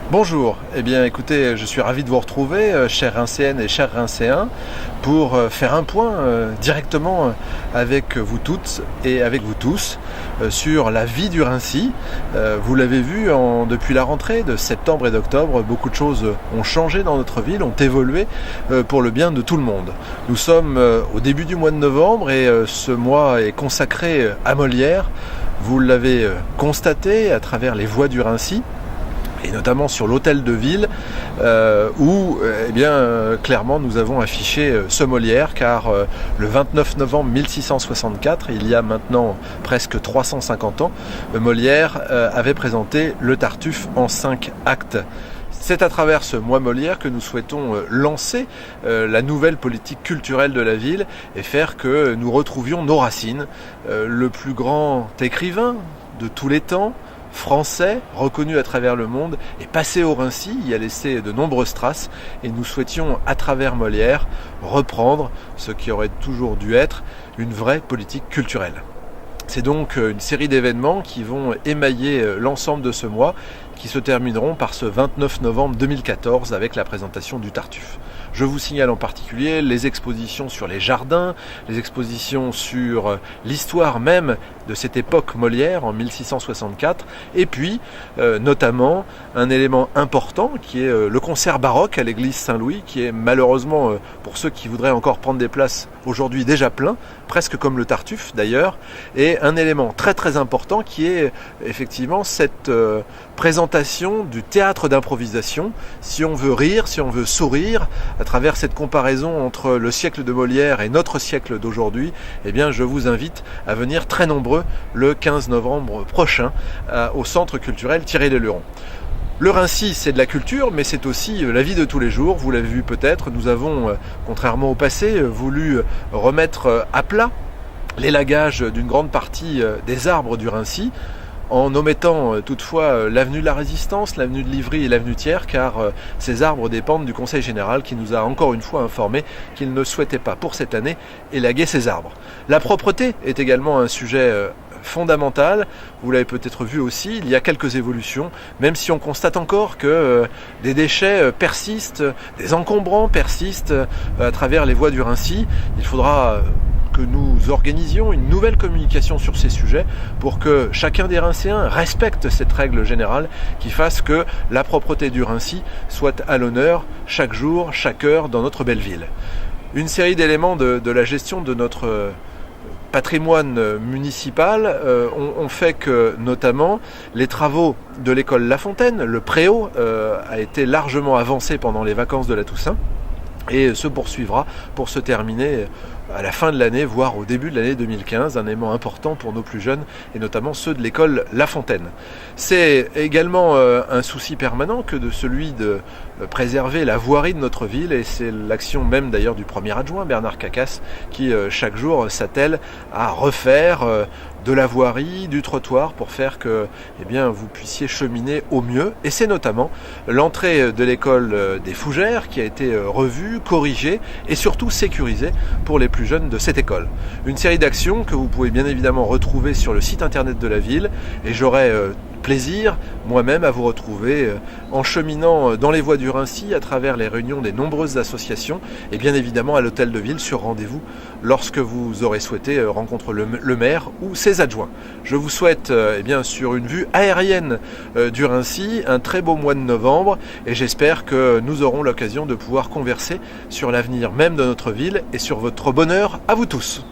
Bonjour, eh bien écoutez, je suis ravi de vous retrouver, chers Rincéennes et chers Rincéens, pour faire un point directement avec vous toutes et avec vous tous sur la vie du Rincy. Vous l'avez vu, depuis la rentrée de septembre et d'octobre, beaucoup de choses ont changé dans notre ville, ont évolué pour le bien de tout le monde. Nous sommes au début du mois de novembre et ce mois est consacré à Molière. Vous l'avez constaté à travers les voies du Rincy, et notamment sur l'hôtel de ville où clairement nous avons affiché ce Molière, car le 29 novembre 1664, il y a maintenant presque 350 ans, Molière avait présenté le Tartuffe en 5 actes. C'est à travers ce mois Molière que nous souhaitons lancer la nouvelle politique culturelle de la ville et faire que nous retrouvions nos racines. Le plus grand écrivain de tous les temps, français, reconnu à travers le monde, est passé au Rincy, y a laissé de nombreuses traces, et nous souhaitions, à travers Molière, reprendre ce qui aurait toujours dû être une vraie politique culturelle. C'est donc une série d'événements qui vont émailler l'ensemble de ce mois, qui se termineront par ce 29 novembre 2014 avec la présentation du Tartuffe. Je vous signale en particulier les expositions sur les jardins, les expositions sur l'histoire même de cette époque Molière en 1664, et puis notamment un élément important qui est le concert baroque à l'église Saint-Louis, qui est malheureusement, pour ceux qui voudraient encore prendre des places aujourd'hui, déjà plein, presque comme le Tartuffe d'ailleurs, et un élément très très important qui est effectivement cette présentation du théâtre d'improvisation. Si on veut rire, si on veut sourire, à travers cette comparaison entre le siècle de Molière et notre siècle d'aujourd'hui, eh bien je vous invite à venir très nombreux le 15 novembre prochain au Centre culturel Thierry-Leluron. Le Rincy, c'est de la culture, mais c'est aussi la vie de tous les jours. Vous l'avez vu peut-être, nous avons, contrairement au passé, voulu remettre à plat l'élagage d'une grande partie des arbres du Rincy, en omettant toutefois l'avenue de la Résistance, l'avenue de Livry et l'avenue Thiers, car ces arbres dépendent du Conseil général qui nous a encore une fois informé qu'il ne souhaitait pas pour cette année élaguer ces arbres. La propreté est également un sujet fondamental. Vous l'avez peut-être vu aussi, il y a quelques évolutions, même si on constate encore que des déchets persistent, des encombrants persistent à travers les voies du Rincy. Il faudra que nous organisions une nouvelle communication sur ces sujets pour que chacun des Rincéens respecte cette règle générale qui fasse que la propreté du Rincy soit à l'honneur chaque jour, chaque heure dans notre belle ville. Une série d'éléments de la gestion de notre patrimoine municipal ont fait que notamment les travaux de l'école La Fontaine, le préau, a été largement avancé pendant les vacances de la Toussaint et se poursuivra pour se terminer à la fin de l'année, voire au début de l'année 2015, un élément important pour nos plus jeunes, et notamment ceux de l'école La Fontaine. C'est également un souci permanent que de celui de préserver la voirie de notre ville, et c'est l'action même d'ailleurs du premier adjoint, Bernard Cacasse, qui chaque jour s'attelle à refaire de la voirie, du trottoir, pour faire que vous puissiez cheminer au mieux. Et c'est notamment l'entrée de l'école des Fougères qui a été revue, corrigée et surtout sécurisée pour les plus jeunes de cette école. Une série d'actions que vous pouvez bien évidemment retrouver sur le site internet de la ville, et j'aurai plaisir moi-même à vous retrouver en cheminant dans les voies du Rincy à travers les réunions des nombreuses associations, et bien évidemment à l'hôtel de ville sur rendez-vous lorsque vous aurez souhaité rencontrer le maire ou ses adjoints. Je vous souhaite sur une vue aérienne du Rincy un très beau mois de novembre, et j'espère que nous aurons l'occasion de pouvoir converser sur l'avenir même de notre ville et sur votre bonheur à vous tous.